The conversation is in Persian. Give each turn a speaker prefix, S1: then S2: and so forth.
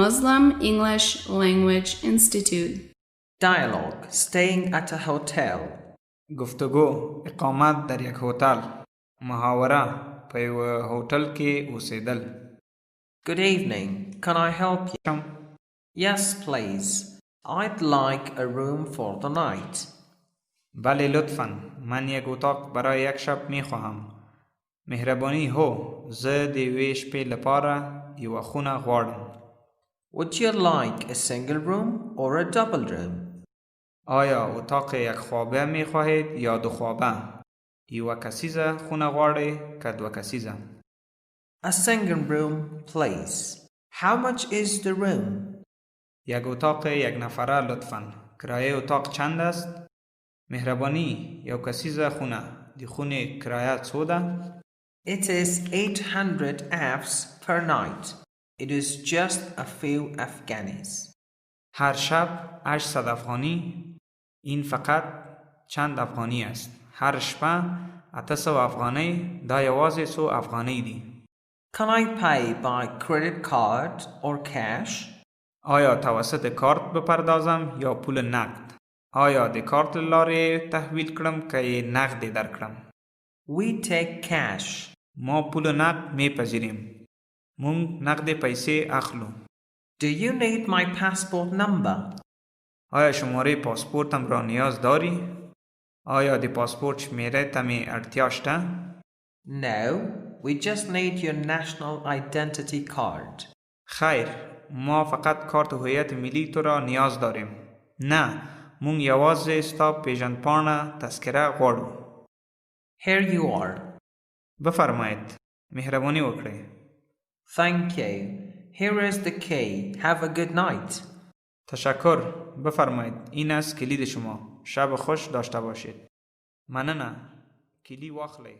S1: Muslim English Language Institute.
S2: Dialogue. Staying at a hotel.
S3: گفتگو اقامت در یک هتل. محاوره په یو هتل کې اوسېدل.
S2: Good evening. Can I help you? Yes, please. I'd like a room for the night.
S3: بله لطفاً من یک اتاق برای یک شب می خواهم. مهربانی هو زه د یوې شپې لپاره یوه خونه غواړم.
S2: Would you like a single room or a double room?
S3: آیا اتاق یک خوابه می خواهید یا دو خوابه؟ یوه کسیزه خونه غواړی که دو کسیزه؟
S2: A single room, please. How much is the room?
S3: یک اتاق یک نفره لطفاً. کرایه اتاق چند است؟ مهربانی یو کسیزه خونه. دی خونه کرایه څو ده؟
S2: It is 800 Afs per night. It is just a few Afghanis.
S3: هر شب 800 افغانی. این فقط چند افغانی است. هر شپه 800 افغانی. دا یوازې څو افغانی دی.
S2: Can I pay by credit card or cash?
S3: آیا توسط کارت بپردازم یا پول نقد؟ آیا د کارت لارې تحویل کړم که نقد درکړم؟
S2: We take cash.
S3: ما پول نقد میپذیریم. مونږ نقد پیسې اخلو.
S2: Do you need my passport number?
S3: آیا شماره پاسپورتم را نیاز داری؟ آیا د پاسپورت شمیره ته می اړتیا شته؟
S2: No, we just need your national identity card.
S3: خیر، ما فقط کارت هویت ملی تو را نیاز داریم. نه، مونږ یوازې ستا پیژندپاڼه تذکره غواړو.
S2: Here you are.
S3: بفرمایید. مهربانی وکړئ.
S2: Thank you. Here is the key. Have a good night.
S3: تشکر. بفرمایید. این است کلید شما. شب خوش داشته باشید. مننه. کلی واخلی.